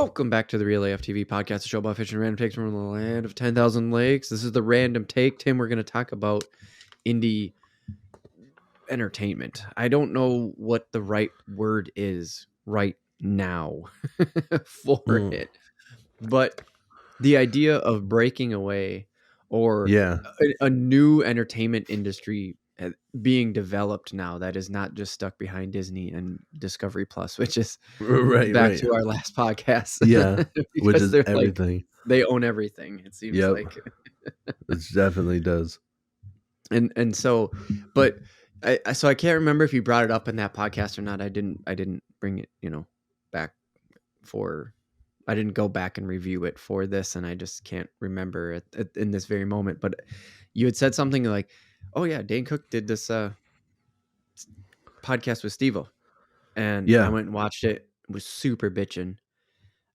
Welcome back to the Real AF TV podcast, a show about fishing random takes from the land of 10,000 lakes. This is the random take. Tim, we're going to talk about indie entertainment. I don't know what the right word is right now for it, but the idea of breaking away or a new entertainment industry being developed now that is not just stuck behind Disney and Discovery Plus, which is back to our last podcast. Yeah, which is everything. Like, they own everything, it seems like. It definitely does. And so, but I can't remember if you brought it up in that podcast or not. I didn't bring it, back for. I didn't go back and review it for this, and I just can't remember it in this very moment. But you had said something like, "Oh yeah, Dane Cook did this podcast with Steve-O," and I went and watched it. It was super bitching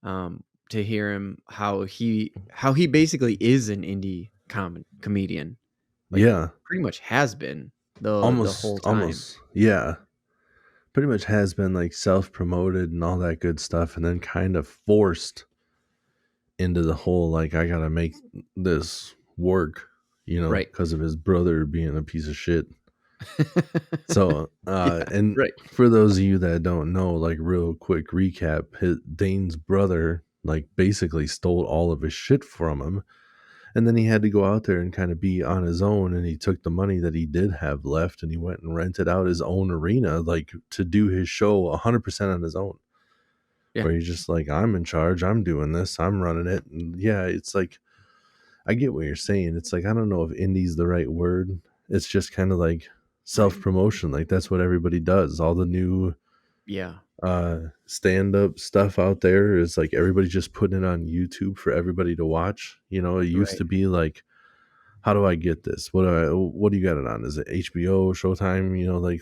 to hear him how he basically is an indie comedian. Like, pretty much has been the whole time. Pretty much has been like self-promoted and all that good stuff, and then kind of forced into the whole like I gotta make this work, because of his brother being a piece of shit. So for those of you that don't know, like real quick recap, Dane's brother like basically stole all of his shit from him. And then he had to go out there and kind of be on his own. And he took the money that he did have left and he went and rented out his own arena, like to do his show 100% on his own. Yeah. Where he's just like, I'm in charge. I'm doing this. I'm running it. And it's like, I get what you're saying. It's like, I don't know if indie's the right word. It's just kind of like self-promotion. Like that's what everybody does. All the new stand-up stuff out there is like everybody's just putting it on YouTube for everybody to watch. It used to be like, how do I get this? What do you got it on? Is it HBO, Showtime? Like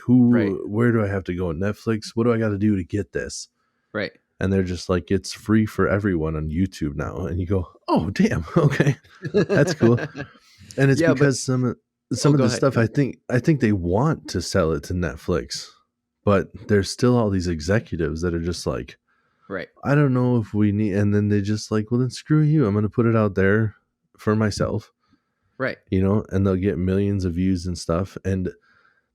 where do I have to go? Netflix? What do I got to do to get this? Right. And they're just like, it's free for everyone on YouTube now. And you go, oh damn, okay, that's cool. And it's because some of the stuff I think they want to sell it to Netflix. But there's still all these executives that are just like, right, I don't know if we need, and then they just like, well, then screw you. I'm going to put it out there for myself. Right. And they'll get millions of views and stuff. And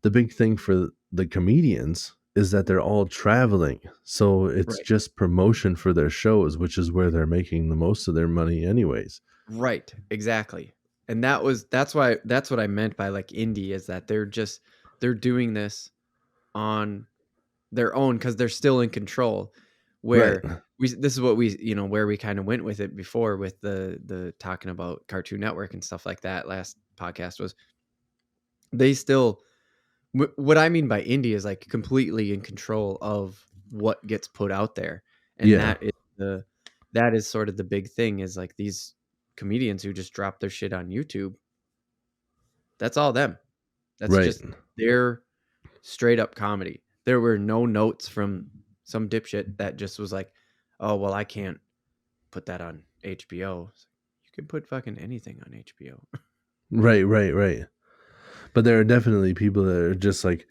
the big thing for the comedians is that they're all traveling. So it's just promotion for their shows, which is where they're making the most of their money anyways. Right. Exactly. And that's what I meant by like indie is that they're doing this on their own because they're still in control. Where this is what we where we kind of went with it before with the talking about Cartoon Network and stuff like that last podcast was they still what I mean by indie is like completely in control of what gets put out there, and that is sort of the big thing is like these comedians who just drop their shit on YouTube. That's all them. That's just their straight up comedy. There were no notes from some dipshit that just was like, oh, well, I can't put that on HBO. You can put fucking anything on HBO. Right. But there are definitely people that are just like,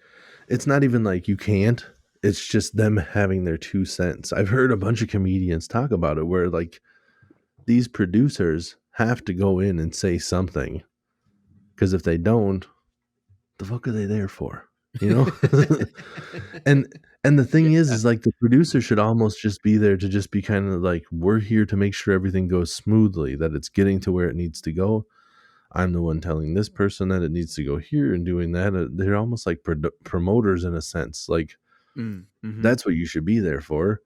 it's not even like you can't. It's just them having their 2 cents. I've heard a bunch of comedians talk about it where like these producers have to go in and say something. Because if they don't, the fuck are they there for? And the thing is like the producer should almost just be there to just be kind of like, we're here to make sure everything goes smoothly, that it's getting to where it needs to go. I'm the one telling this person that it needs to go here and doing that. They're almost like promoters in a sense. Like that's what you should be there for.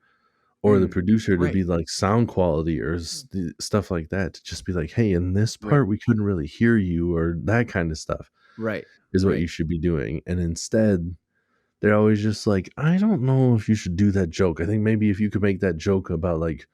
Or the producer to be like sound quality or stuff like that. To just be like, hey, in this part, we couldn't really hear you or that kind of stuff. Right. Is what you should be doing. And instead, they're always just like, I don't know if you should do that joke. I think maybe if you could make that joke about like,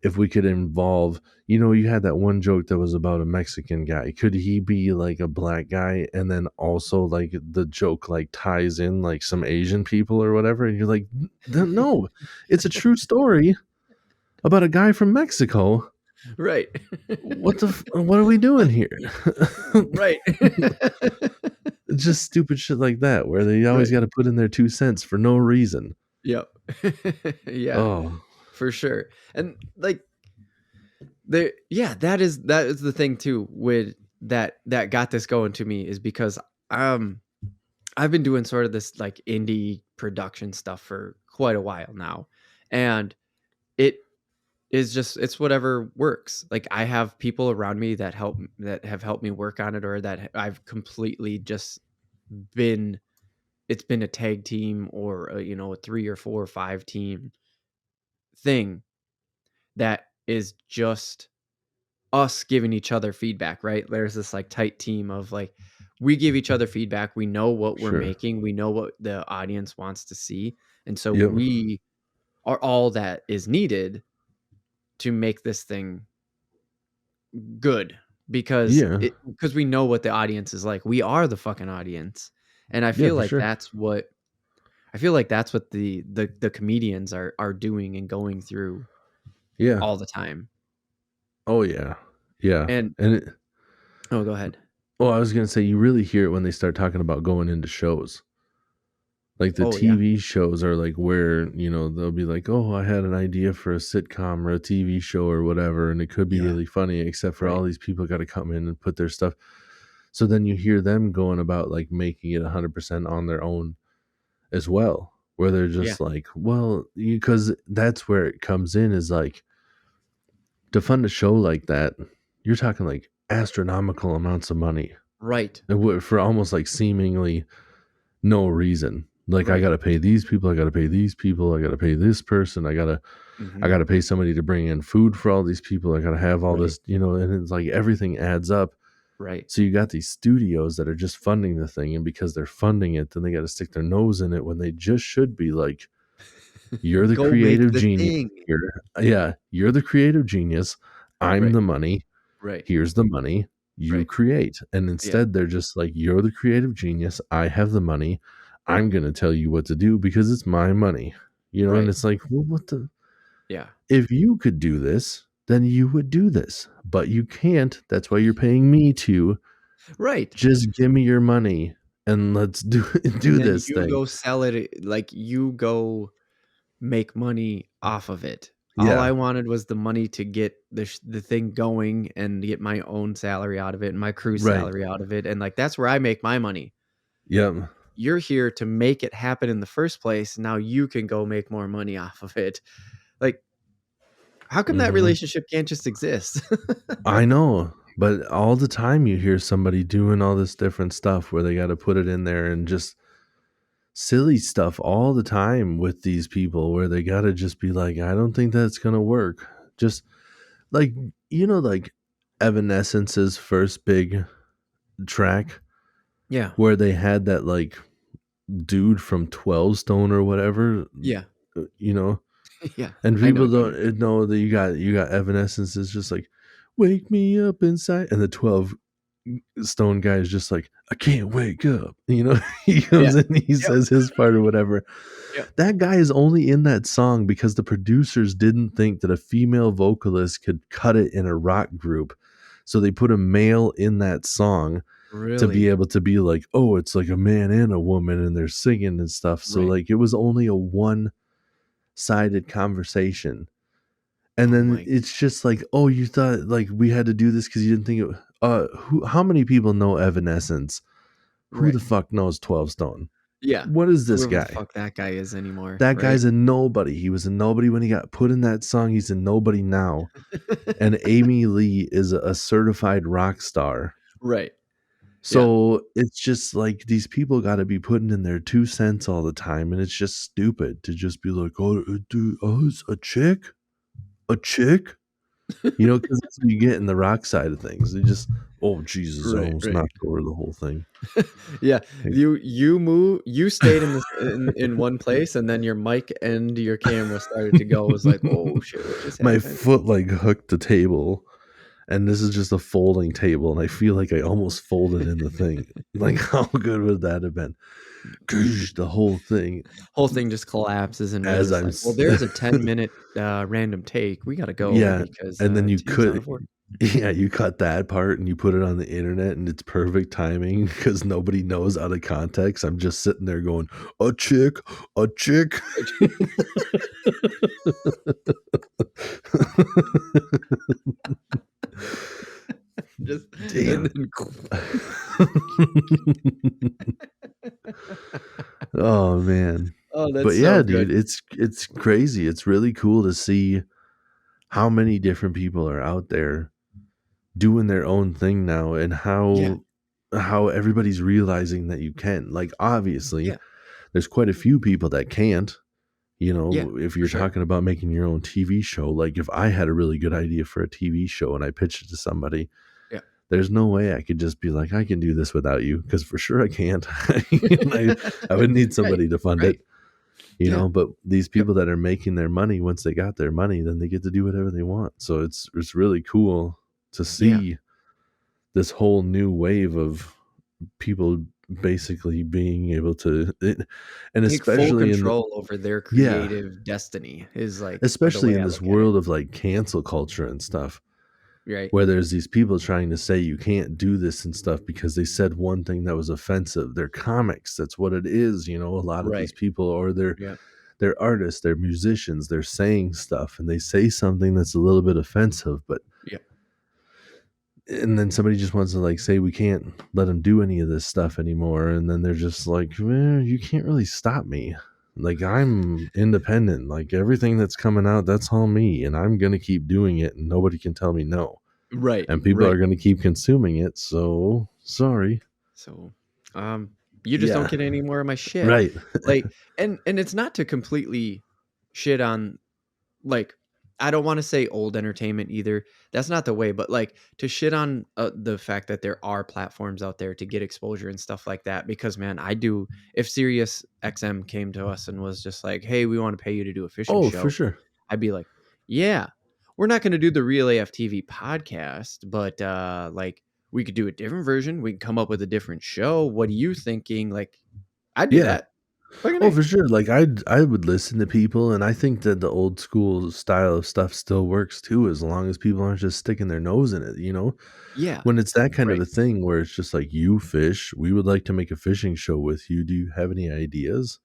if we could involve, you had that one joke that was about a Mexican guy. Could he be like a black guy? And then also like the joke like ties in like some Asian people or whatever. And you're like, no, it's a true story about a guy from Mexico. Right. What are we doing here? Right. Just stupid shit like that where they always got to put in their 2 cents for no reason. Yep. Yeah. Oh, for sure. And like that is the thing too with that got this going to me is because um I've been doing sort of this like indie production stuff for quite a while now. And it is just it's whatever works. Like I have people around me that have helped me work on it, or that I've completely just been it's been a tag team or a 3 or 4 or 5 team thing that is just us giving each other feedback, right? There's this like tight team of like we give each other feedback. We know what we're Sure. making. We know what the audience wants to see. And so Yep. we are all that is needed to make this thing good Yeah. because we know what the audience is like. We are the fucking audience. And Yeah, for sure. I feel like that's what the comedians are doing and going through Yeah. all the time. Oh yeah. Yeah. And And it, oh, go ahead. well, I was gonna say you really hear it when they start talking about going into shows. Like the Oh yeah. TV shows are like where, they'll be like, "Oh, I had an idea for a sitcom or a TV show or whatever, and it could be Yeah. really funny, except for all Right. these people got to come in and put their stuff." So then you hear them going about like making it 100% on their own as well, where they're Yeah. just like, well, because that's where it comes in is like to fund a show like that, you're talking like astronomical amounts of money Right. for almost like seemingly no reason. Like I Right. got to pay these people, I got to pay these people, I got to pay this person, I Mhm. got to pay somebody to bring in food for all these people, I got to have all Right. this, and it's like everything adds up. Right. So you got these studios that are just funding the thing, and because they're funding it, then they got to stick their nose in it when they just should be like, "You're the Go make creative the genius thing. here. Yeah, you're the creative genius. I'm Right. the money. Right. Here's the money. You Right. create." And Yeah. instead, they're just like, "You're the creative genius. I have the money. I'm gonna tell you what to do because it's my money." And Right. it's like, well, what the? Yeah. If you could do this, then you would do this, but you can't. That's why you're paying me to. Right. Just give me your money and let's do And do then this you thing. go sell it, like, you go make money off of it. All I Yeah. wanted was the money to get the thing going and get my own salary out of it and my crew's Right. salary out of it, and, like, that's where I make my money. Yep. You're here to make it happen in the first place, now you can go make more money off of it. Like, how come that Mhm. relationship can't just exist? I know, but all the time you hear somebody doing all this different stuff where they got to put it in there and just silly stuff all the time with these people where they got to just be like, I don't think that's going to work. Just like, like Evanescence's first big track Yeah. where they had that like dude from 12 Stone or whatever, Yeah. uh, you know, Yeah. and I know people what you mean. don't know that you got Evanescence is just like, wake me up inside, and the 12 Stone guy is just like, I can't wake up. He Yeah. comes in, he Yep. says his part or whatever. Yep. That guy is only in that song because the producers didn't think that a female vocalist could cut it in a rock group. So they put a male in that song to be Really? able to be like, oh, it's like a man and a woman and they're singing and stuff. So Right. like it was only a one-sided conversation. And Oh then my it's just like, oh, you thought like we had to do this because you didn't think it. How many people know Evanescence? Who the right. fuck knows 12 Stone? Yeah. What is this Whoever the guy? fuck that guy is anymore, That right? guy's a nobody. He was a nobody when he got put in that song. He's a nobody now. And Amy Lee is a certified rock star. Right. Yeah. So it's just like these people got to be putting in their 2 cents all the time. And it's just stupid to just be like, oh, dude, oh, it's a chick? A chick? Because that's what you get in the rock side of things. They just, oh, Jesus, I Right, almost right. knocked over the whole thing. Yeah. Like, You stayed in this in one place, and then your mic and your camera started to go. It was like, "Oh shit, what just my happened?" foot like hooked the table, and this is just a folding table, and I feel like I almost folded in the thing. Like, how good would that have been? Goosh, the whole thing Whole thing just collapses, and we're as just I'm, like, "Well, there's a 10-minute random take. We gotta go yeah, because and then you 2's out could of order." Yeah, you cut that part and you put it on the internet and it's perfect timing because nobody knows out of context. I'm just sitting there going, a chick, a chick. Just and Damn. then Oh man. oh, But that's so yeah, dude, good. it's crazy. It's really cool to see how many different people are out there doing their own thing now and Yeah, how everybody's realizing that you can. Like obviously, yeah, there's quite a few people that can't. You yeah, know, if for you're sure. talking about making your own TV show, like if I had a really good idea for a TV show and I pitched it to somebody, Yeah. there's no way I could just be like, I can do this without you, because for sure I can't. I would need Right, somebody to fund it, right. you Yeah, know. But these yep, people that are making their money, once they got their money, then they get to do whatever they want. So it's really cool to yeah. see this whole new wave of people basically being able to, and Take full especially in the, control over their yeah, creative destiny is, like, the especially way in I this look at it, world of like cancel culture and stuff, right? where there's these people trying to say you can't do this and stuff because they said one thing that was offensive. They're comics, that's what it is, you know. A lot of Right. these people, or Yeah, they're artists, they're musicians, they're saying stuff and they say something that's a little bit offensive, but yeah. and then somebody just wants to like say we can't let them do any of this stuff anymore, and then they're just like, you can't really stop me. Like I'm independent, like everything that's coming out, that's all me, and I'm gonna keep doing it and nobody can tell me no, Right, and people are right. gonna keep consuming it, so sorry. So, you just don't Yeah, get any more of my shit. right. Like, and it's not to completely shit on, like, I don't wanna say old entertainment either. That's not the way, but, like, to shit on, the fact that there are platforms out there to get exposure and stuff like that, because, man, I do if Sirius XM came to us and was just like, "Hey, we wanna pay you to do a fishing Oh, for show," sure. I'd be like, "Yeah, we're not gonna do the Real AF TV podcast, but, like, we could do a different version. We can come up with a different show. What are you thinking?" Like, I'd do Yeah. that. Fucking Oh, A. for sure. Like I would listen to people, and I think that the old school style of stuff still works too, as long as people aren't just sticking their nose in it, you know? Yeah. When it's that kind of Right. a thing where it's just like, you fish, we would like to make a fishing show with you. Do you have any ideas?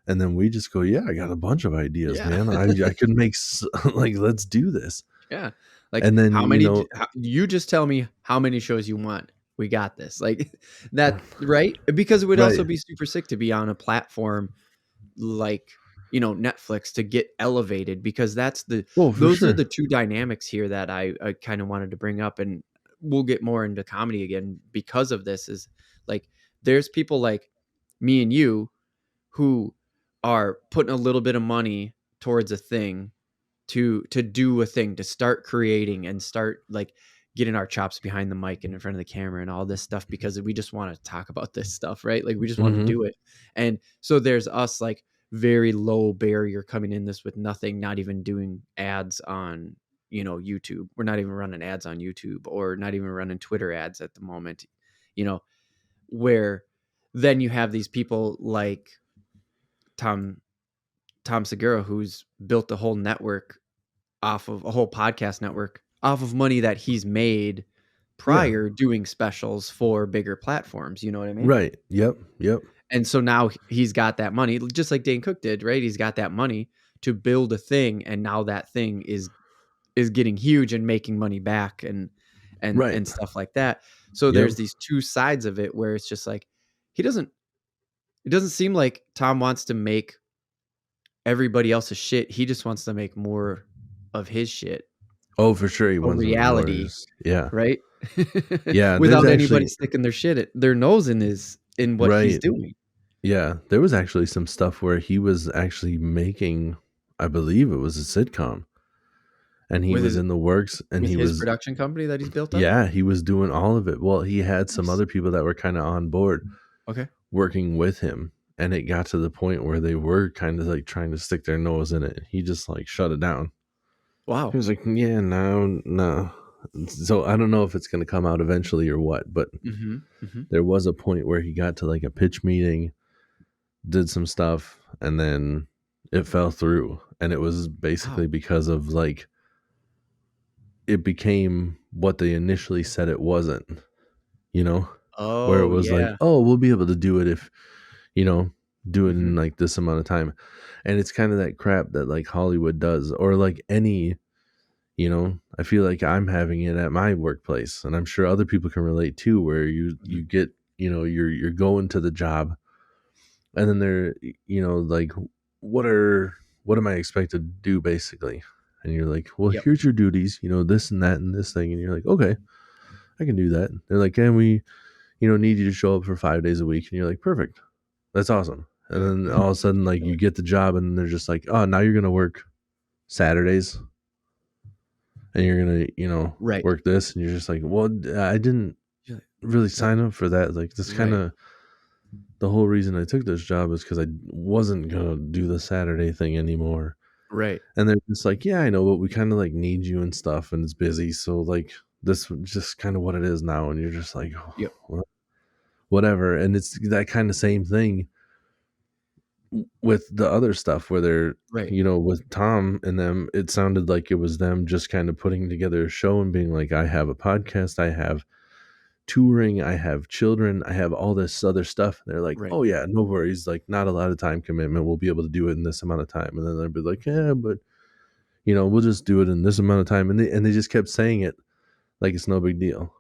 And then we just go, yeah, I got a bunch of ideas, Yeah. man. I could make like, let's do this. Yeah. Like, And then, how you many know, you just tell me how many shows you want. We got this. Like, that right? Because it would also right. be super sick to be on a platform like, Netflix to get elevated, because Oh, for those are sure. the 2 dynamics here that I kinda wanted to bring up, and we'll get more into comedy again because of this, is, like, there's people like me and you who are putting a little bit of money towards a thing to do a thing, to start creating and start, like, getting our chops behind the mic and in front of the camera and all this stuff, because we just want to talk about this stuff, right? Like, we just want to Hmm. do it. And so there's us, like, very low barrier coming in this with nothing, not even doing ads on, YouTube. We're not even running ads on YouTube, or not even running Twitter ads at the moment, you know, where then you have these people like Tom Tom Segura, who's built a whole network off of a whole podcast network off of money that he's made Yeah. prior doing specials for bigger platforms, you know what I mean? Right. Yep. Yep. And so now he's got that money, just like Dane Cook did, right? He's got that money to build a thing, and now that thing is getting huge and making money back, Right. and stuff like that. So Yep. there's these two sides of it where it's just like, he doesn't it doesn't seem like Tom wants to make everybody else's shit. He just wants to make more of his shit, Oh, for sure. He a wants to make more. reality, Yeah. right? Yeah. There's Without anybody actually, sticking their nose in what he's right. doing. Yeah, there was actually some stuff where he was actually making, I believe it was a sitcom, and he With was his in the works, and with he his was, production company that he's built up? yeah, he was doing all of it. Well, he had some Nice. other people that were kind of on board Okay. working with him, and it got to the point where they were kind of like trying to stick their nose in it. He just like shut it down. He Wow. was like, yeah, no, no. So I don't know if it's going to come out eventually or what, but Mhm, mhm. there was a point where he got to like a pitch meeting, did some stuff, and then it fell through, and it was basically Wow. because of like, it became what they initially said it wasn't, you know, where it Oh, was like, yeah. oh, we'll be able to do it if, you know, do it in Mhm. like this amount of time. And it's kind of that crap that like Hollywood does, or like any, I feel like I'm having it at my workplace, and I'm sure other people can relate too, where you Mhm. get, you're going to the job, and then they're, like, what are what am I expected to do basically? And you're like, well, Yep. here's your duties, this and that and this thing, and you're like, okay, I can do that. They're like, and we, need you to show up for 5 days a week, and you're like, perfect, that's awesome. And then all of a sudden, like, you get the job, and they're just like, oh, now you're gonna work Saturdays, and you're gonna, Right. work this, and you're just like, well, I didn't Yeah. really Like, sign up for that. Like, this kind right. of the whole reason I took this job is because I wasn't gonna do the Saturday thing anymore. Right. And they're just like, yeah, I know, but we kind of like need you and stuff, and it's busy, so like this is just kind of what it is now. And you're just like, oh, Yep. well, whatever. And it's that kind of same thing with the other stuff where they're, Right. with Tom and them. It sounded like it was them just kind of putting together a show and being like, I have a podcast, I have touring, I have children, I have all this other stuff. And they're like, Right. oh yeah, no worries, like not a lot of time commitment, we'll be able to do it in this amount of time. And then they'll be like, yeah, but we'll just do it in this amount of time. And they just kept saying it like it's no big deal.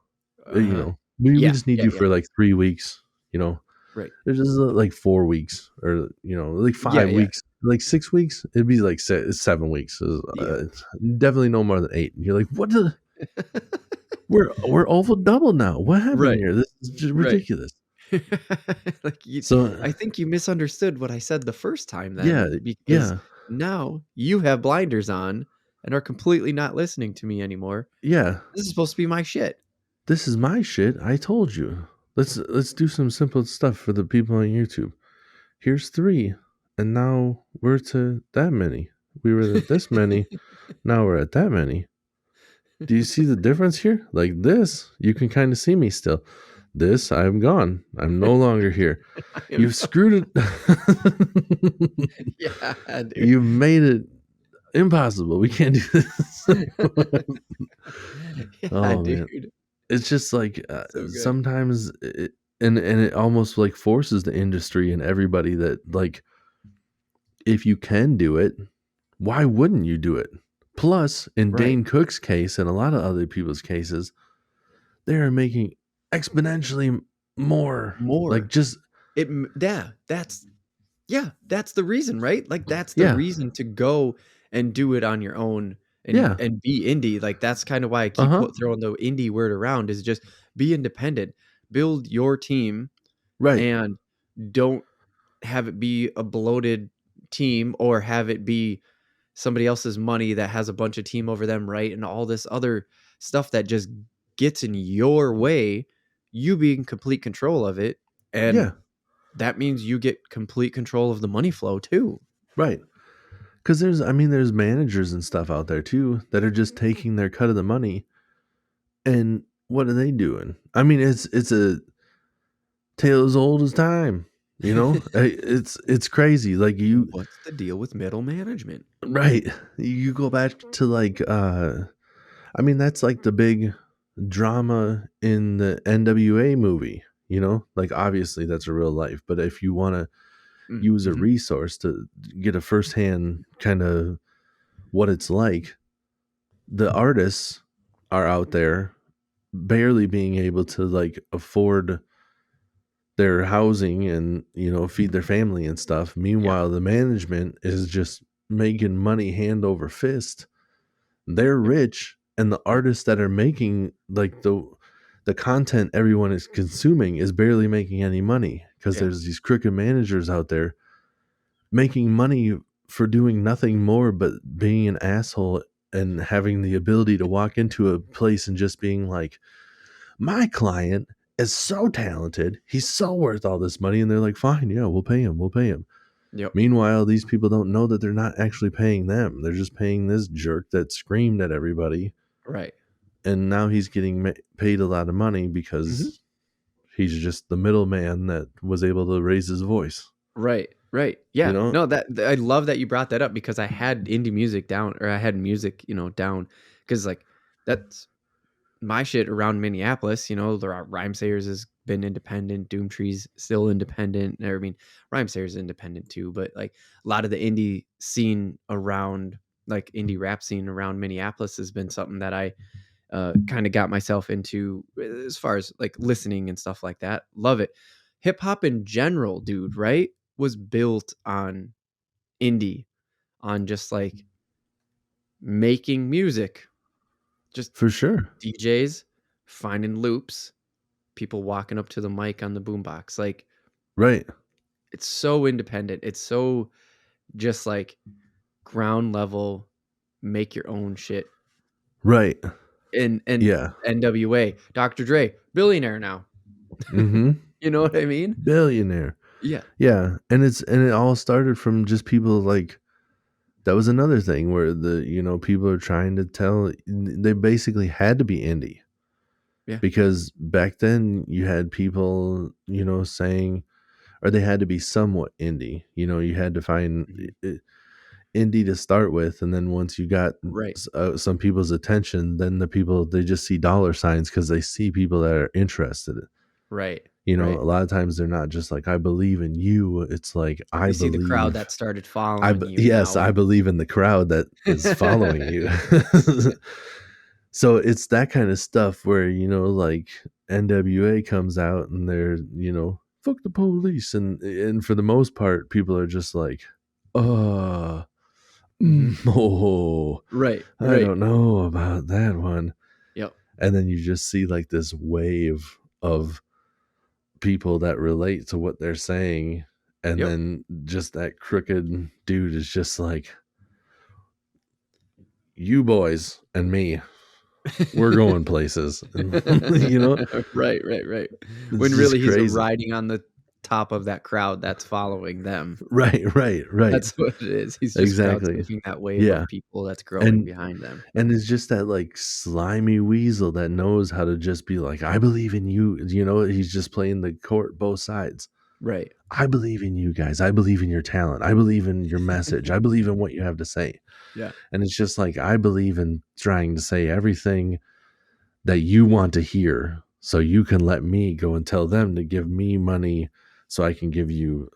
Uh-huh. We Yeah. just need Yeah, you yeah. for like 3 weeks, you know. Right. It's just like 4 weeks, or like Yeah, five yeah. weeks, like 6 weeks. It'd be like 7 weeks. Yeah. It's definitely no more than 8. And you're like, what the? We're over double now. What happened Right. here? This is just Right. ridiculous. Like, you So I think you misunderstood what I said the first time yeah, then, because yeah, now you have blinders on and are completely not listening to me anymore. yeah. This is supposed to be my shit. This is my shit. I told you. Let's do some simple stuff for the people on YouTube. Here's 3, and now we're to that many. We were at this many, now we're at that many. Do you see the difference here? Like this, you can kind of see me still. This, I'm gone. I'm no longer here. I am You've not. screwed it. Yeah, dude. You've made it impossible. We can't do this. Yeah, Oh man, dude. it's just like So good. sometimes and it almost like forces the industry and everybody that, like, if you can do it, why wouldn't you do it? Plus, in Right. Dane Cook's case and a lot of other people's cases, they are making exponentially more. Like, More. just Yeah, that's the reason, right? Like, that's the yeah, reason to go and do it on your own and yeah, be indie. Like, that's kinda why I uh keep huh, throwing the indie word around, is just be independent, build your team, right, and don't have it be a bloated team or have it be somebody else's money that has a bunch of team over them, right? And all this other stuff that just gets in your way, you be in complete control of it, and yeah, that means you get complete control of the money flow too. right. Because there's managers and stuff out there too that are just taking their cut of the money, and what are they doing? I mean, it's a tale as old as time. It's crazy. Like, What's the deal with middle management? right. You go back to like that's like the big drama in the NWA movie, Like, obviously that's a real life, but if you want to Mm, use a mhm. resource to get a firsthand kind of what it's like, the artists are out there barely being able to like afford their housing and feed their family and stuff. Yeah, Meanwhile, the management is just making money hand over fist. They're yep, rich, and the artists that are making like the content everyone is consuming is barely making any money because yeah, there's these crooked managers out there making money for doing nothing more but being an asshole and having the ability to walk into a place and just being like, my client is so talented, he's so worth all this money, and they're like, fine, yeah, we'll pay him. yep, Meanwhile, these people don't know that they're not actually paying them. They're just paying this jerk that screamed at everybody, right. and now he's getting paid a lot of money Mhm. because he's just the middleman that was able to raise his voice. Right, right. You Yeah. know? No, I love that you brought that up because I had indie music down, or I had music, down, because like, that's my shit around Minneapolis, the Rhymesayers has been independent, Doomtree's still independent. I mean, Rhymesayers independent too, but like a lot of the indie scene around, like indie rap scene around Minneapolis has been something that I kind of got myself into as far as like listening and stuff like that. Love it. Hip hop in general, dude, right? Was built on indie, on just like making music, just For sure. DJs finding loops, people walking up to the mic on the boombox. Like Right. it's so independent. It's so just like ground level, make your own shit. Right. And Yeah. NWA, Dr. Dre, billionaire now. Mm-hmm. You know what I mean? Billionaire. Yeah. Yeah. And it all started from just people like, that was another thing where people are trying to tell, they basically had to be indie, Yeah. because back then you had people, saying, or they had to be somewhat indie. You had to find Mhm. indie to start with, and then once you got Right. some people's attention, then the people, they just see dollar signs because they see people that are interested. Right. A Right. lot of times they're not just like, I believe in you. It's like, They see the crowd that started following you yes, now. I believe in the crowd that is following you. So it's that kind of stuff where, like NWA comes out and they're, fuck the police. And for the most part, people are just like, uh, Mhm. oh, Right. I Right. don't know about that one. Yep. And then you just see like this wave of people that relate to what they're saying. And Yep. then just that crooked dude is just like, you boys and me, we're going places. And, Right, right, right. it's When just really he's crazy. riding on the top of that crowd that's following them. Right, right, right. That's what it is. He's just crowd Exactly. surfing that wave Yeah. of people that's growing And behind them. it's just that like slimy weasel that knows how to just be like, I believe in you. He's just playing the court both sides. Right. I believe in you guys. I believe in your talent. I believe in your message. I believe in what you have to say. Yeah. And it's just like, I believe in trying to say everything that you want to hear, so you can let me go and tell them to give me money so I can give you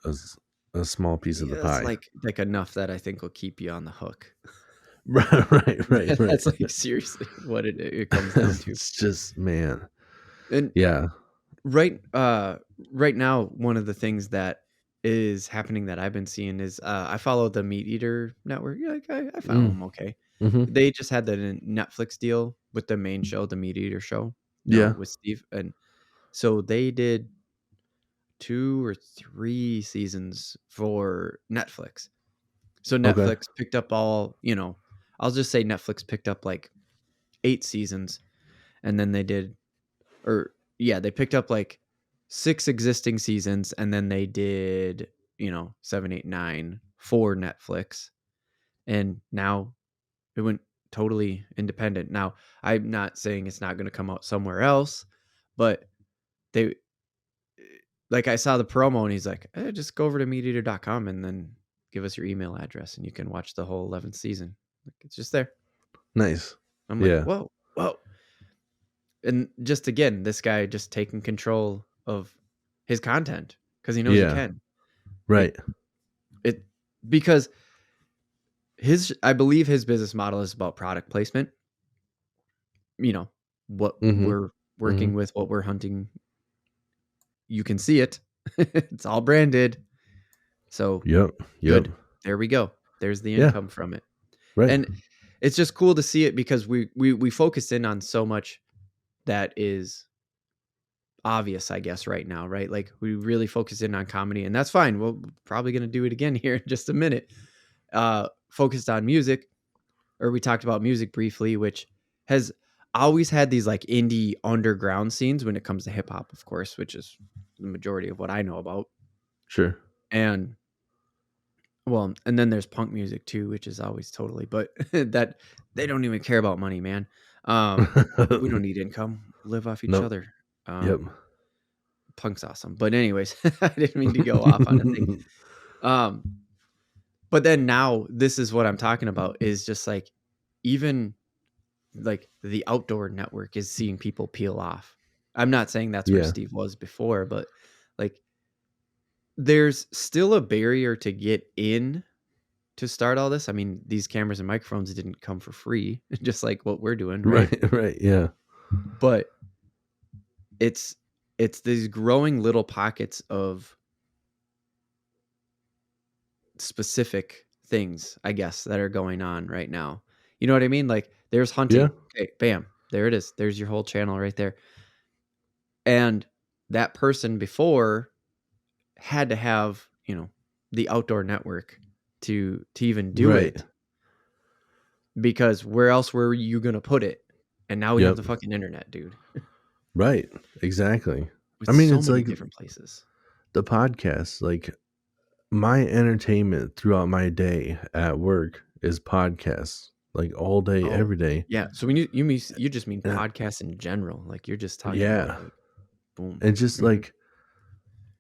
a small piece of the Yeah, that's pie. like enough that I think will keep you on the hook. Right, right, right, right. That's like seriously what it comes down to. It's just, man. And Yeah. right right now, one of the things that is happening that I've been seeing is I follow the Meat Eater network. Yeah, like, I follow Mm. them okay. Mhm. They just had the Netflix deal with the main show, the Meat Eater show, Yeah. with Steve. And so they did 2 or 3 seasons for Netflix. So Okay. Netflix picked up all, I'll just say Netflix picked up like 8 seasons, and then they did, or yeah, they picked up like 6 existing seasons, and then they did, 7, 8, 9 for Netflix. And now it went totally independent. Now, I'm not saying it's not going to come out somewhere else, but they, like, I saw the promo and he's like, just go over to meateater.com and then give us your email address and you can watch the whole 11th season. Like, it's just there. Nice. I'm like, Yeah. whoa, whoa. And just again, this guy just taking control of his content because he knows he Yeah. can. Like Right. it, because I believe his business model is about product placement. What Mhm. we're working Mhm. with, what we're hunting, you can see it. It's all branded. So Yep. Yep. good. There we go. There's the Yeah. income from it. Right. And it's just cool to see it because we focus in on so much that is obvious, I guess, right now, right? Like we really focus in on comedy, and that's fine. We're probably gonna do it again here in just a minute. Focused on music, or we talked about music briefly, which has always had these like indie underground scenes when it comes to hip hop, of course, which is the majority of what I know about. Sure. And well, and then there's punk music too, which is always totally, but that they don't even care about money, man. We don't need income. Live off each Nope. other. Yep. Punk's awesome. But anyways, I didn't mean to go off on a thing. Um, but then now this is what I'm talking about is just like even like the outdoor network is seeing people peel off. I'm not saying that's where Yeah. Steve was before, but like there's still a barrier to get in to start all this. I mean, these cameras and microphones didn't come for free, just like what we're doing, right? Right. Right. Yeah. But it's these growing little pockets of specific things, I guess, that are going on right now. You know what I mean? Like there's Yeah. hunting. Okay, bam. There it is. There's your whole channel right there. And that person before had to have, the outdoor network to even do Right. it, because where else were you going to put it? And now we have Yep. the fucking internet, dude, Right. Exactly. with I mean, so it's many like different places. the podcast, like my entertainment throughout my day at work is podcasts, like all day, Oh, every day. yeah. So when you just mean And podcasts in general, like you're just talking about yeah. like boom. And just Mhm. like,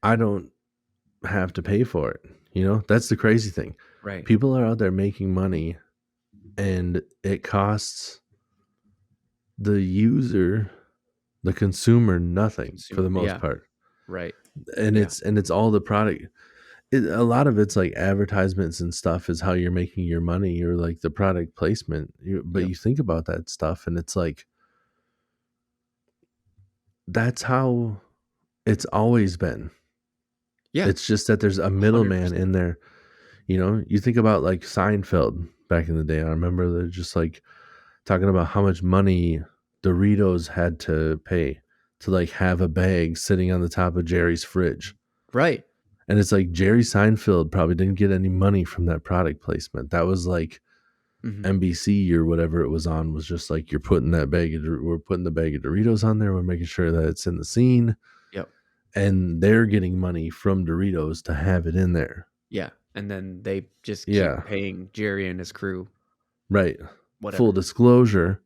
I don't have to pay for it. That's the crazy thing. Right. People are out there making money and it costs the user, the consumer, nothing for Consumer. the most Yeah. part. Right. And Yeah. it's all the product. A lot of it's like advertisements and stuff is how you're making your money, or like the product placement. But Yep. you think about that stuff and it's like, that's how it's always been. Yeah. It's just that there's a middleman 100%. in there. You think about like Seinfeld back in the day. I remember they're just like talking about how much money Doritos had to pay to like have a bag sitting on the top of Jerry's fridge. Right. And it's like Jerry Seinfeld probably didn't get any money from that product placement. That was like Hmm. NBC or whatever it was on, was just like, we're putting the bag of Doritos on there. We're making sure that it's in the scene, Yep. and they're getting money from Doritos to have it in there. Yeah. And then they just keep Yeah, paying Jerry and his crew right. Full whatever. disclosure,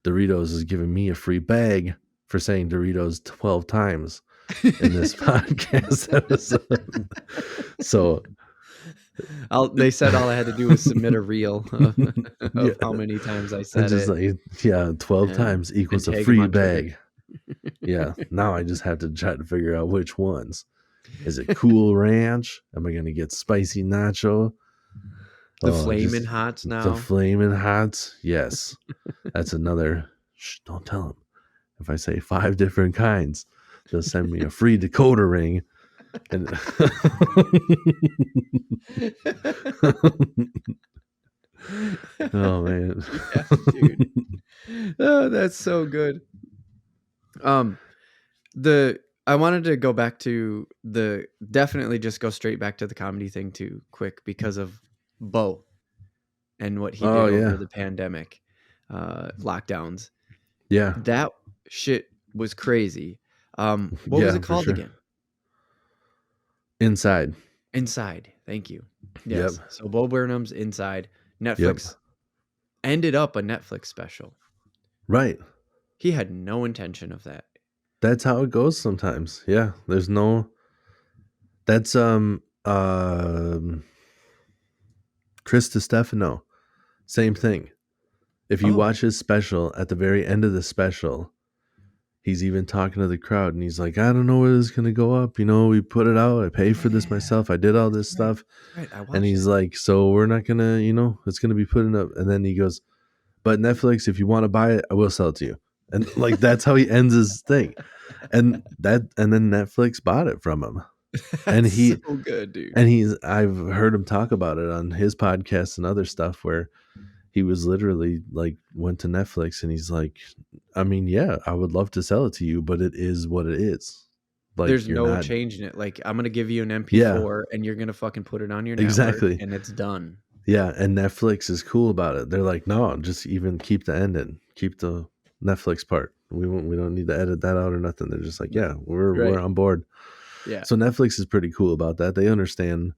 Doritos is giving me a free bag for saying Doritos 12 times in this podcast episode. So They said all I had to do was submit a reel yeah, of how many times I and said just it, like, yeah, 12 and times equals a tag him free on Twitter. bag. Yeah, now I just have to try to figure out which ones. Is it Cool Ranch? Am I going to get spicy nacho? The Oh, Flamin' just Hots the now. Flamin' Hots. Yes, that's another. Shh, don't tell him. If I say 5 different kinds, they'll send me a free decoder ring. And oh man, Yeah, dude. Oh, that's so good. Um, the I wanted to go back to the definitely just go straight back to the comedy thing too quick because of Bo and what he oh did over yeah, the pandemic lockdowns. yeah, That shit was crazy. What was yeah, it for called sure. again? Inside. Inside. Thank you. Yep, Yes. So Bo Burnham's Inside. yep, Netflix ended up a Netflix special. right. He had no intention of that. That's how it goes sometimes. Yeah, there's no. That's Chris DiStefano. Same thing. If you Oh, watch his special, at the very end of the special, he's even talking to the crowd and he's like, I don't know where this is going to go up. We put it out. I paid for this yeah. myself. I did all this That's right. stuff. That's right. I And watched he's that. like, so we're not going to, it's going to be putting up. And then he goes, but Netflix, if you want to buy it, I will sell it to you. And like, that's how he ends his thing. And then Netflix bought it from him. And That's so good, dude. I've heard him talk about it on his podcast and other stuff, where he was literally like, went to Netflix and he's like, I mean, yeah, I would love to sell it to you, but it is what it is. Like, There's you're no not, changing it. Like, I'm gonna give you an yeah, MP4 and you're gonna fucking put it on your network exactly. and it's done. Yeah. And Netflix is cool about it. They're like, no, just even keep the end in, keep the Netflix part. We don't need to edit that out or nothing. They're just like, yeah, we're Right. on board. Yeah. So Netflix is pretty cool about that. They understand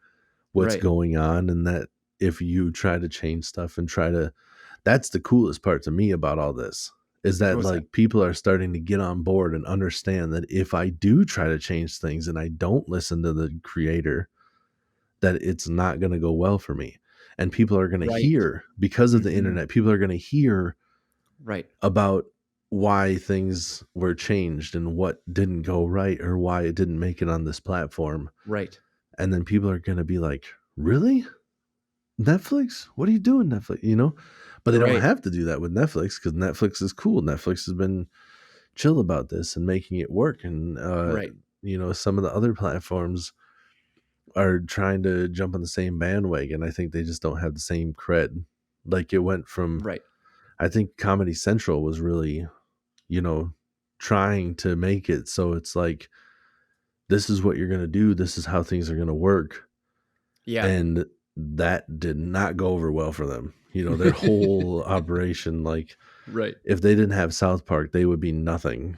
what's Right. going on, and that if you try to change stuff and that's the coolest part to me about all this, is that What's that? like people are starting to get on board and understand that if I do try to change things and I don't listen to the creator, that it's not going to go well for me. And people are going to Right. hear, because of the Mhm. internet, people are going to hear Right. about why things were changed and what didn't go right or why it didn't make it on this platform. Right. And then people are going to be like, really? Netflix? What are you doing, Netflix? You know? But they don't Right. have to do that with Netflix because Netflix is cool. Netflix has been chill about this and making it work. And, Right. you know, some of the other platforms are trying to jump on the same bandwagon. I think they just don't have the same cred. Like it went from, Right. I think Comedy Central was really, you know, trying to make it so it's like, this is what you're going to do. This is how things are going to work. Yeah. And that did not go over well for them. You know, their whole operation, like Right. if they didn't have South Park, they would be nothing,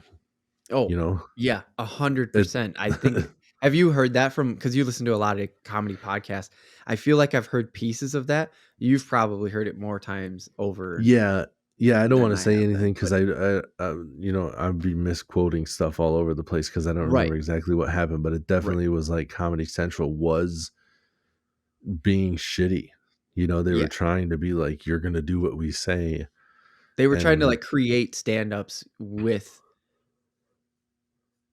you Oh, know? yeah, It 100%. I think have you heard that from, because you listen to a lot of comedy podcasts. I feel like I've heard pieces of that. You've probably heard it more times over yeah. Yeah, I don't want than to I say have then, anything but because you know, I'd be misquoting stuff all over the place because I don't right. remember exactly what happened, but it Right. definitely was like Comedy Central was being shitty. You know, they were Yeah. trying to be like, you're going to do what we say. They were trying to, And like, create stand-ups with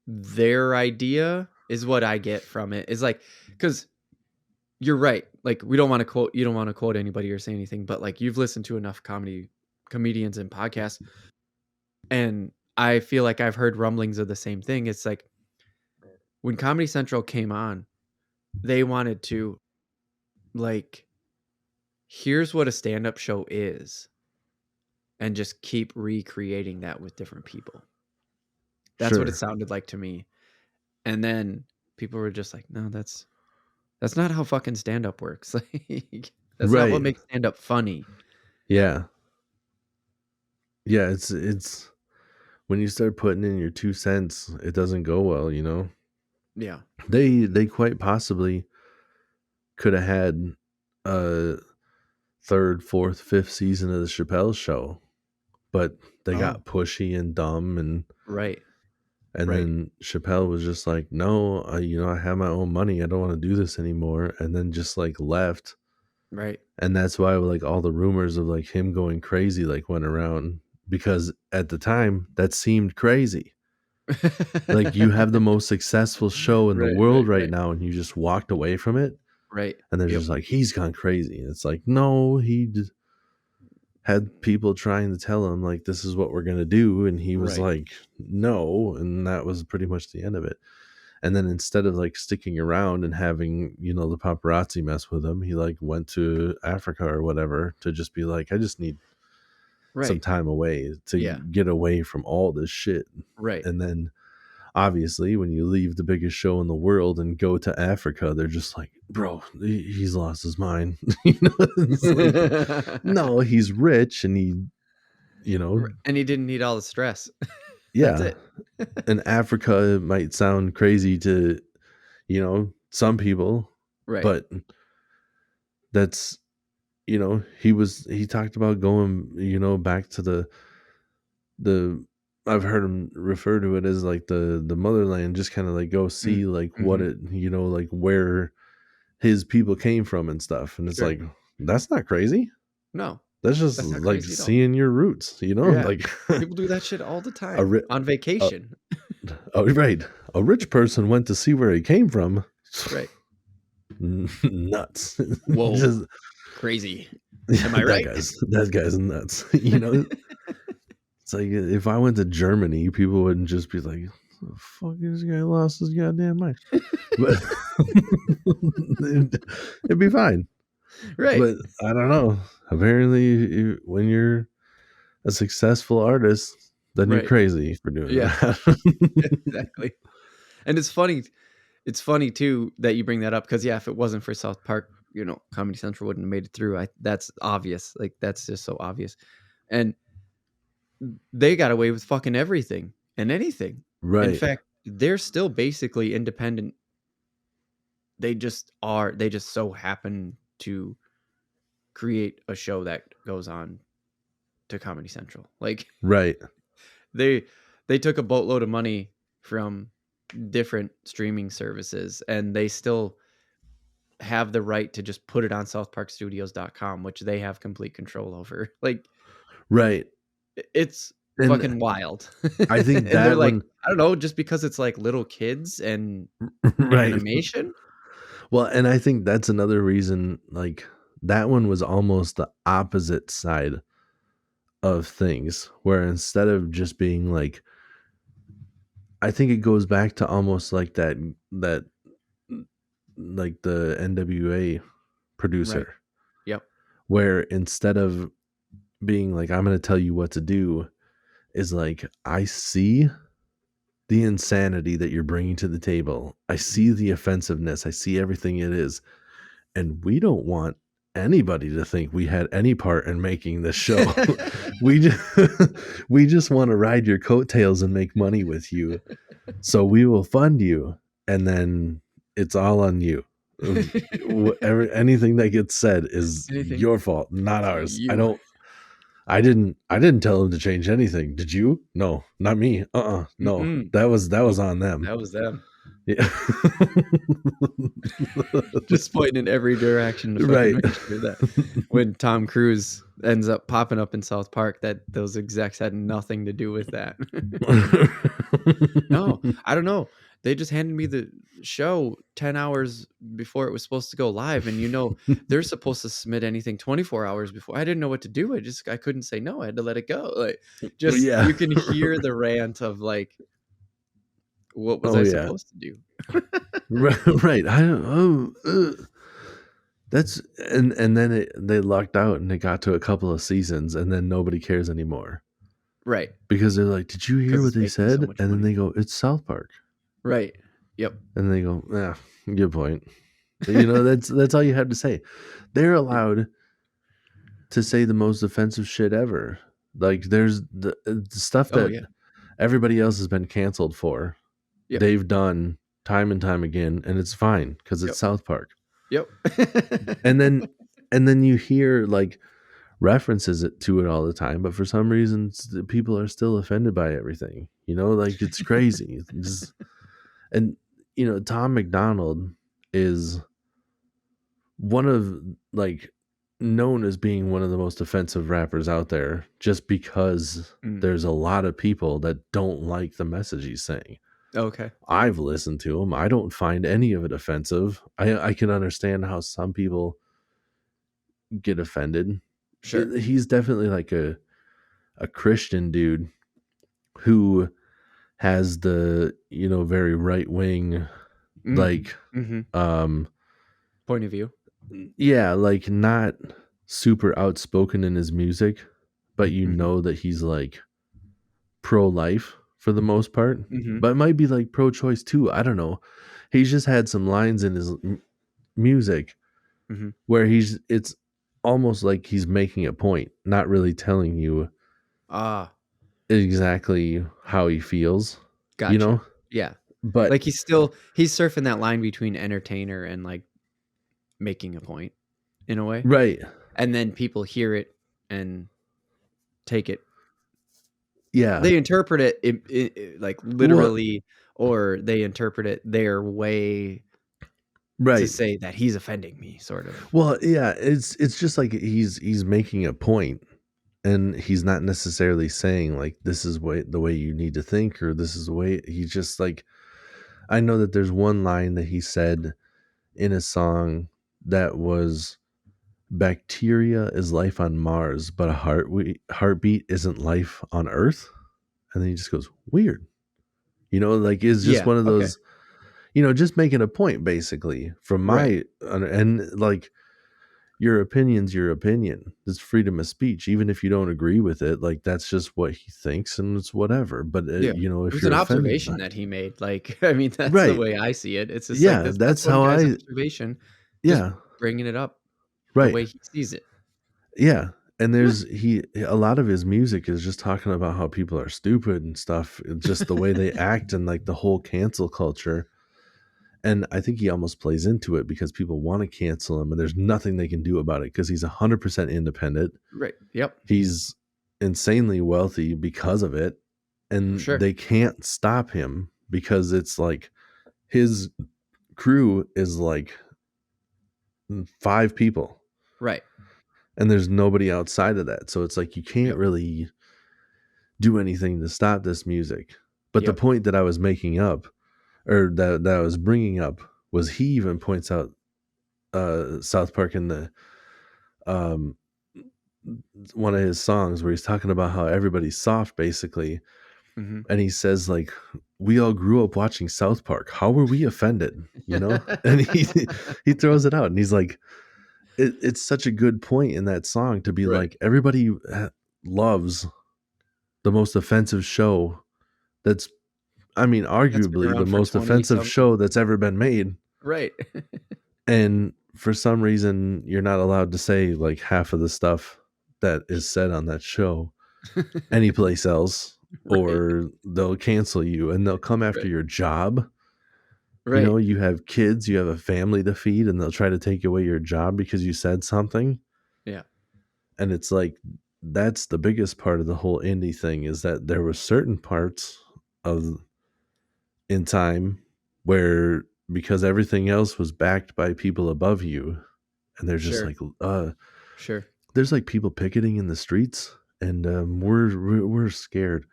their idea is what I get from it. Is like, because you're right. Like, we don't want to quote, you don't want to quote anybody or say anything, but like you've listened to enough comedians and podcasts, and I feel like I've heard rumblings of the same thing. It's like when Comedy Central came on, they wanted to, like, here's what a stand-up show is, and just keep recreating that with different people. That's what it sure. sounded like to me. And then people were just like, no, that's not how fucking stand-up works. Like, that's not what Right. makes stand-up funny. Yeah. Yeah, it's when you start putting in your 2 cents, it doesn't go well, you know. Yeah. They quite possibly could have had a third, fourth, fifth season of the Chappelle show, but they Oh, got pushy and dumb right. and Right. then Chappelle was just like, "No, you know, I have my own money. I don't want to do this anymore." And then just like left. Right. And that's why like all the rumors of like him going crazy like went around because at the time that seemed crazy. Like you have the most successful show in the Right, world right, right right, now and you just walked away from it right. and they're Yep. just like he's gone crazy. And it's like no, he just had people trying to tell him like this is what we're going to do and he was Right. like no, and that was pretty much the end of it. And then instead of like sticking around and having, you know, the paparazzi mess with him, he like went to Africa or whatever to just be like I just need some Right. time away to Yeah. get away from all this shit. Right. And then obviously when you leave the biggest show in the world and go to Africa, they're just like, bro, he's lost his mind. You know, it's like, no, he's rich and he, you know, And he didn't need all the stress. That's yeah. it. And Africa might sound crazy to, you know, some people, Right. but that's, you know, he talked about going, you know, back to the I've heard him refer to it as like the motherland, just kind of like go Mm. see like what Mhm. it, you know, like where his people came from and stuff. And it's Sure. like, that's not crazy. No, That's just that's not like crazy at all. seeing your roots, you know, Yeah. like People do that shit all the a, time ri- on a, vacation. right. A rich person went to see where he came from. Right. Nuts. Whoa. Just Crazy. yeah, Am I right? that guy's nuts. You know, it's like if I went to Germany, people wouldn't just be like, "The fuck, this guy lost his goddamn mind." But it'd be fine. Right. But I don't know. Apparently, when you're a successful artist, then you're Right. crazy for doing Yeah. that. Exactly. And it's funny too that you bring that up because yeah, if it wasn't for South Park, Comedy Central wouldn't have made it through. That's obvious. Like that's just so obvious. And they got away with fucking everything and anything. In Right. fact, they're still basically independent. They just so happen to create a show that goes on to Comedy Central. Like Right. they they took a boatload of money from different streaming services and they still have the right to just put it on southparkstudios.com, which they have complete control over. Like Right. It's And fucking wild. I think And they're that like, one I don't know, just because it's like little kids and right. animation? Well, and I think that's another reason, like, that one was almost the opposite side of things, where instead of just being like, I think it goes back to almost like that like the NWA Right. producer, Yep. where instead of being like, I'm going to tell you what to do, is like, I see the insanity that you're bringing to the table. I Mhm. see the offensiveness. I see everything it is. And we don't want anybody to think we had any part in making this show. we just, we just want to ride your coattails and make money with you. So we will fund you, and then it's all on you. Whatever, anything that gets said is Anything? your fault, not It's ours. you. I didn't tell him to change anything. Did you? No, not me. No. Mm-mm. That was Nope. on them. That was them. Yeah. Just pointing in every direction to fucking Right. make sure that when Tom Cruise ends up popping up in South Park, that those execs had nothing to do with that. No, I don't know. They just handed me the show 10 hours before it was supposed to go live. And they're supposed to submit anything 24 hours before. I didn't know what to do. I couldn't say no. I had to let it go. Like, just Yeah. you can hear the rant of like, what was Oh I yeah. supposed to do? Right. I don't. That's and then they lucked out and it got to a couple of seasons and then nobody cares anymore Right. because they're like, "Did you hear Because what it's they making so said?" much And then money. they go, "It's South Park," Right. Yep. and they go, "Yeah, good point." That's all you have to say. They're Yep. allowed to say the most offensive shit ever. Like there's the stuff Oh that yeah. everybody else has been canceled for. Yep. They've done time and time again, and it's fine because it's Yep. South Park. Yep. And then and then you hear like references it to it all the time, but for some reason people are still offended by everything. Like it's crazy. And Tom McDonald is one of like known as being one of the most offensive rappers out there just because Mm. there's a lot of people that don't like the message he's saying. Okay. I've listened to him. I don't find any of it offensive. I can understand how some people get offended. Sure. He's definitely like a Christian dude who has the very right wing Mm. like Mm-hmm. um Point of view. yeah, like not super outspoken in his music, but Mm-hmm. that he's like pro life for the most part, Mm-hmm. but it might be like pro choice too. I don't know. He's just had some lines in his music Mm-hmm. where it's almost like he's making a point, not really telling you Ah, exactly how he feels, you gotcha. know? Yeah. But Like he's surfing that line between entertainer and like making a point in a way. right. And then people hear it and take it. Yeah. They interpret it, like Well, literally, or they interpret it their way to right. say that he's offending me, sort of. Well, yeah, it's just like he's making a point and he's not necessarily saying like this is the way you need to think or this is the way he's just like I know that there's one line that he said in a song that was bacteria is life on Mars, but a heartbeat isn't life on Earth. And then he just goes, weird. Like it's just Yeah. one of Okay. those, just making a point basically from Right. my and like your opinion's your opinion. It's freedom of speech, even if you don't agree with it. Like that's just what he thinks, and it's whatever. But Yeah. It if was an you're offended by observation that he made. Like, I mean, that's the right, way I see it. It's just like yeah, that's that's one how guy's I observation, just yeah, bringing it up the right, way he sees it. yeah. And Yeah. there's a lot of his music is just talking about how people are stupid and stuff. It's just the way they act and like the whole cancel culture. And I think he almost plays into it because people want to cancel him, and there's nothing they can do about it because he's 100% independent. Right. Yep. He's insanely wealthy because of it, For and sure. they can't stop him because it's like his crew is like 5 people Right. and there's nobody outside of that. So it's like you can't Yep. really do anything to stop this music. But the Yep. point that I was making up, or that I was bringing up, was he even points out South Park in the um, one of his songs where he's talking about how everybody's soft, basically, Mhm. and he says like, "We all grew up watching South Park. How were we offended?" You know, and he throws it out, and he's like, it's such a good point in that song to be Right. like, everybody loves the most offensive show that's, I mean, That's been arguably the around for most 20 offensive something. show that's ever been made. Right. And for some reason, you're not allowed to say like half of the stuff that is said on that show anyplace else, Right. or they'll cancel you and they'll come after Right. your job. You Right. know, you have kids, you have a family to feed, and they'll try to take away your job because you said something. Yeah. And it's like, that's the biggest part of the whole indie thing, is that there were certain parts of in time where, because everything else was backed by people above you, and they're just Sure. like, Sure. there's like people picketing in the streets, and we're scared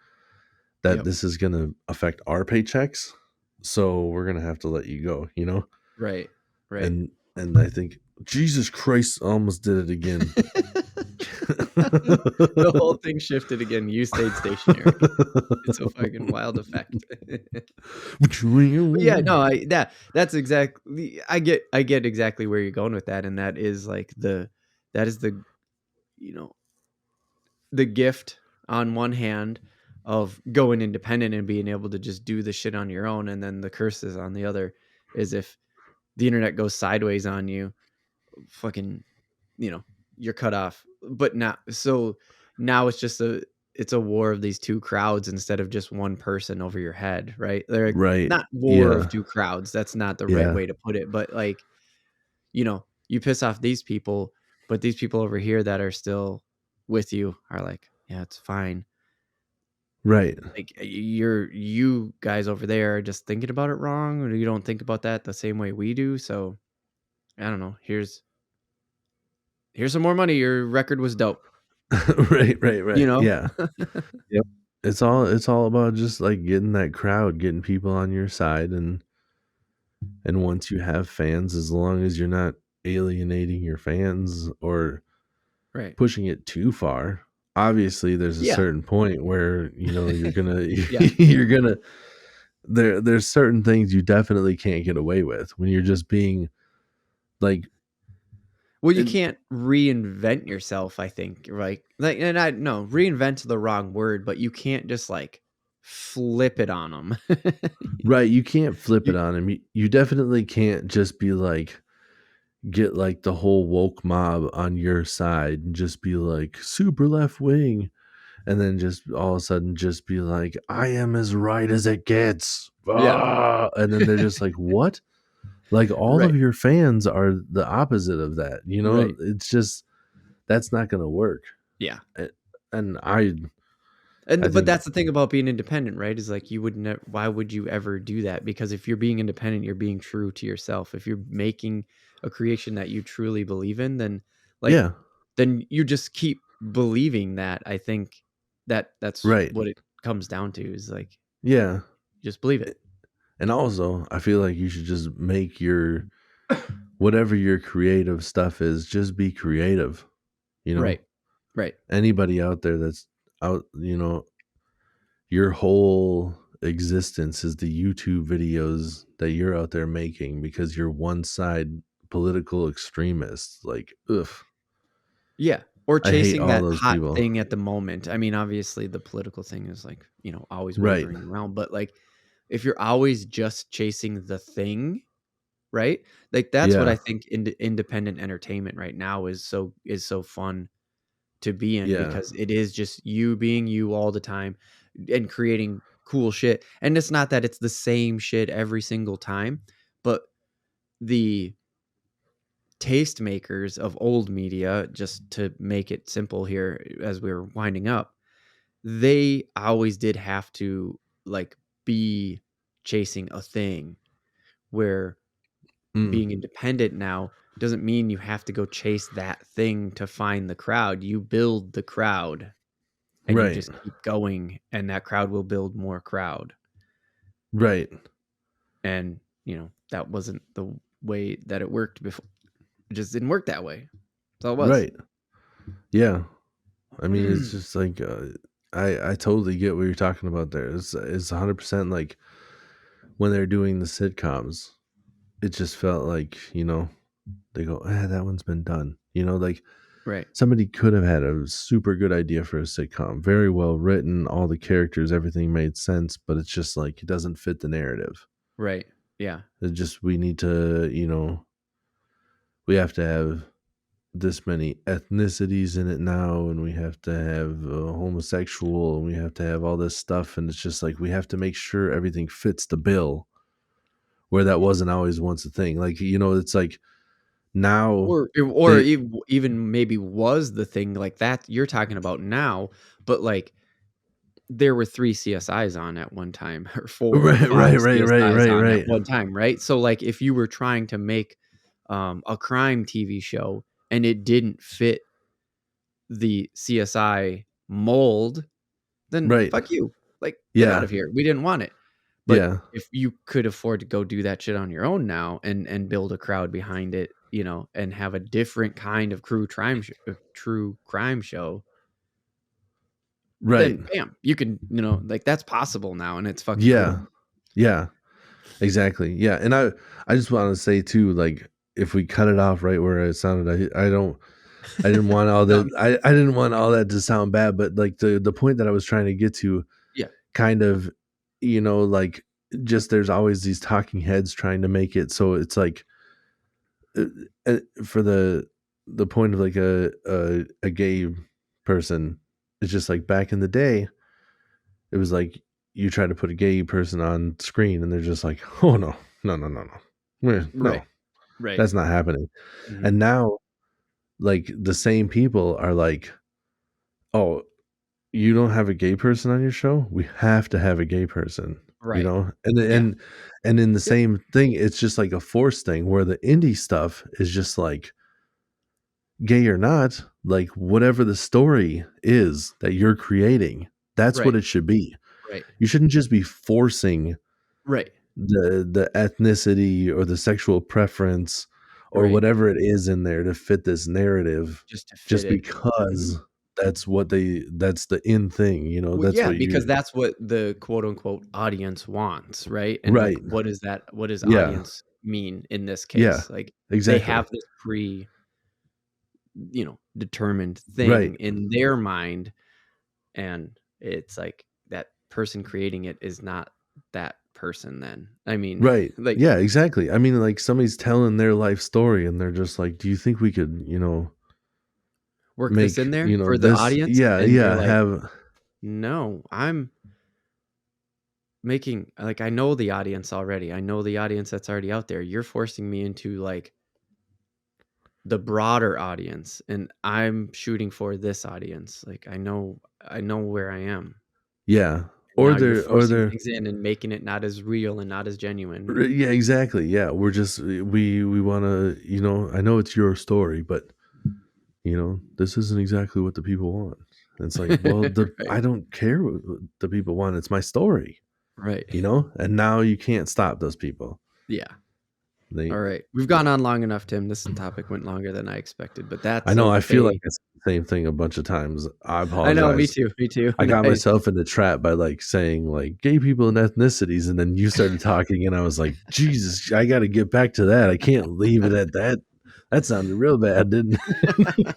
that Yep. this is going to affect our paychecks, so we're going to have to let you go, you know. Right. Right. And I think, Jesus Christ, I almost did it again. The whole thing shifted again. You stayed stationary. It's a fucking wild effect. But yeah, no, that's exactly I get exactly where you're going with that, and that is like that is the, you know, the gift on one hand of going independent and being able to just do the shit on your own, and then the curses on the other is if the internet goes sideways on you, fucking, you know, you're cut off. But now, so now it's a war of these two crowds instead of just one person over your head, right? They're like, Right. not war of Yeah. two crowds. That's not the right Yeah. way to put it, but like, you know, you piss off these people, but these people over here that are still with you are like, yeah, it's fine. Right. Like, you guys over there are just thinking about it wrong, or you don't think about that the same way we do. So I don't know. Here's some more money. Your record was dope. Right, right, You right. know? Yeah. Yep. It's all about just like getting that crowd, getting people on your side, and once you have fans, as long as you're not alienating your fans or Right. pushing it too far. Obviously, there's a Yeah. certain point where, you're gonna Yeah. you're gonna there's certain things you definitely can't get away with when you're just being like, Well, you and can't reinvent yourself, I think, right? Like, and I no, reinvent's the wrong word, but you can't just like flip it on them. right, you can't flip it You on him. You definitely can't just be like, get like the whole woke mob on your side and just be like super left wing, and then just all of a sudden just be like, I am as right as it gets. Yeah. And then they're just like, what? Like, all Right. of your fans are the opposite of that. Right. It's just, that's not going to work. Yeah. A- And I But think, that's the thing about being independent, right? Is like you would never. Why would you ever do that? Because if you're being independent, you're being true to yourself. If you're making a creation that you truly believe in, then like yeah, then you just keep believing that. I think that's right. what it comes down to is like Yeah. you just believe it. And also, I feel like you should just make your, whatever your creative stuff is, just be creative. You know, Right. Right. anybody out there that's out, your whole existence is the YouTube videos that you're out there making because you're one side political extremist. Like, ugh, Yeah. Or I hate chasing all that those hot people. thing at the moment. I mean, obviously the political thing is like, always Right. wavering around, but like if you're always just chasing the thing, right? Like that's what I Yeah. think independent entertainment right now is so fun to be in Yeah. because it is just you being you all the time and creating cool shit. And it's not that it's the same shit every single time, but the tastemakers of old media, just to make it simple here as we were winding up, they always did have to like be chasing a thing where Mm. being independent now doesn't mean you have to go chase that thing to find the crowd. You build the crowd. and you Right. just keep going, and that crowd will build more crowd. Right. And that wasn't the way that it worked before. It just didn't work that way. That's all it was. Right. Yeah. I mean, it's just like I totally get what you're talking about there. It's 100% like when they're doing the sitcoms, it just felt like, they go, that one's been done. Like Right. somebody could have had a super good idea for a sitcom, very well written, all the characters, everything made sense, but it's just like it doesn't fit the narrative. Right. Yeah. It just we need to, we have to have this many ethnicities in it now, and we have to have a homosexual, and we have to have all this stuff, and it's just like we have to make sure everything fits the bill, where that wasn't always once a thing. Like, it's like now Or they even maybe was the thing like that you're talking about now, but like there were 3 CSIs on at one time, or 4 or right, 5 right, right, right, CSIs right, on at right, one time, right? So like if you were trying to make a crime TV show and it didn't fit the CSI mold, then right. fuck you. Like, get out Yeah, of here. We didn't want it. But yeah, if you could afford to go do that shit on your own now and build a crowd behind it, and have a different kind of true crime show, right. then bam, you can, like that's possible now, and it's fucking Yeah, cool. yeah, exactly. Yeah, and I just want to say too, like if we cut it off right where it sounded, I didn't want all No, that. I didn't want all that to sound bad, but like the point that I was trying to get to, yeah, kind of, like just there's always these talking heads trying to make it so it's like uh, for the point of like a gay person, it's just like back in the day, it was like you try to put a gay person on screen and they're just like, oh no, no, no, no, no, no, right, right. that's not happening. Hmm. And now, like the same people are like, oh, you don't have a gay person on your show? We have to have a gay person, Right. And Yeah. and in the Yep. same thing, it's just like a forced thing where the indie stuff is just like gay or not, like whatever the story is that you're creating, that's what Right. it should be. Right. You shouldn't just be forcing Right. the ethnicity or the sexual preference or Right. whatever it is in there to fit this narrative Just to fit just it. Hmm. because that's the in thing, Well, that's yeah, what because you that's what the quote unquote audience wants, right? And like, right. what does Yeah. audience mean in this Yeah. case? Like, they Exactly. have this determined Right. thing in their mind, and it's like that person creating it is not that person. Then, I mean, Right. like, Yeah, exactly. I mean, like somebody's telling their life story and they're just like, "Do you think we could, work this make, in there for the this audience, yeah, and you're yeah, like, have no, I'm making, like, I know the audience already. I know the audience that's already out there. You're forcing me into like the broader audience, and I'm shooting for this audience. Like, I know where I am. yeah. And Or now you're they're forcing things in and making it not as real and not as genuine. yeah, exactly. Yeah, we're just we want to, I know it's your story, but this isn't exactly what the people want. And it's like, well, Right. I don't care what the people want. It's my story, Right. And now you can't stop those people. Yeah. They All right. We've gone on long enough, Tim. This topic went longer than I expected, but I that's know, I feel like okay. I said the same thing a bunch of times. I I know, me apologize. too. Me too. I got I, myself in the trap by like saying like gay people and ethnicities, and then you started talking, and I was like, Jesus, I got to get back to that. I can't leave it at that. That sounded real bad, didn't it?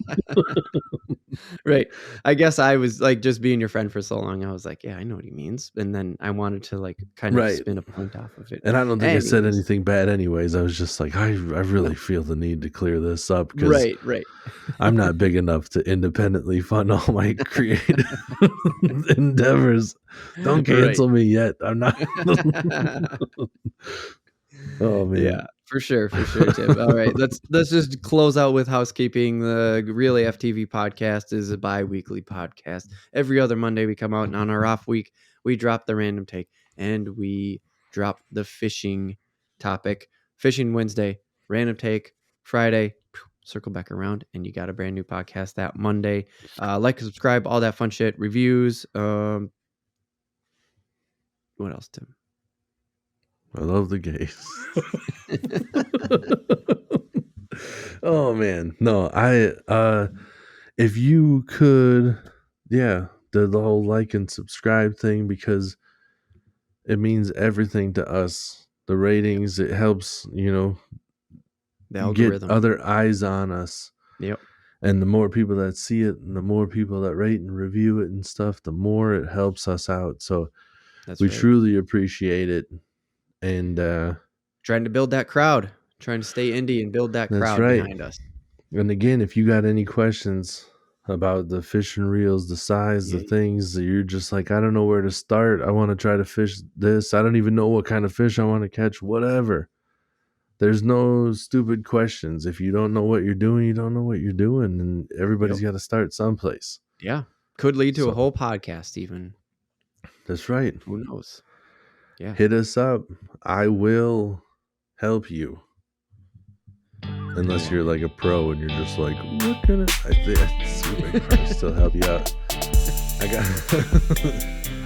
right. I guess I was like just being your friend for so long. I was like, yeah, I know what he means. And then I wanted to like kind of Right. spin a point off of it. And I don't think I said Anyways. anything bad, anyways. I was just like, I No. really feel the need to clear this up because Right. Right. I'm not big enough to independently fund all my creative endeavors. Don't Right. cancel me yet. I'm not. Oh man. Yeah, for sure, Tim. All right, let's just close out with housekeeping. The Real AFTV podcast is a bi-weekly podcast. Every other Monday we come out, and on our off week we drop the random take, and we drop the fishing topic. Fishing Wednesday, random take Friday, circle back around, and you got a brand new podcast that Monday. Like, subscribe, all that fun shit, reviews. What else, Tim? I love the gays. Oh man, no, if you could, yeah, the whole like and subscribe thing, because it means everything to us. The ratings, it helps, The get algorithm. other eyes on us. Yep. And the more people that see it and the more people that rate and review it and stuff, the more it helps us out. So That's we right. truly appreciate it. And trying to build that crowd, trying to stay indie and build that that's crowd right. behind us. And again, if you got any questions about the fishing reels, the size, the things that you're just like, I don't know where to start. I want to try to fish this. I don't even know what kind of fish I want to catch, whatever. There's no stupid questions. If you don't know what you're doing, you don't know what you're doing. And everybody's got to start someplace. Yeah. Could lead to a whole podcast even. That's right. Who knows? Yeah. Hit us up. I will help you. Unless you're like a pro and you're just like, what can I think I still help you out.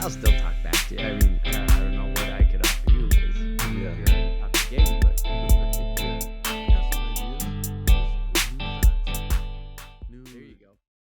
I'll still talk back to you. I mean,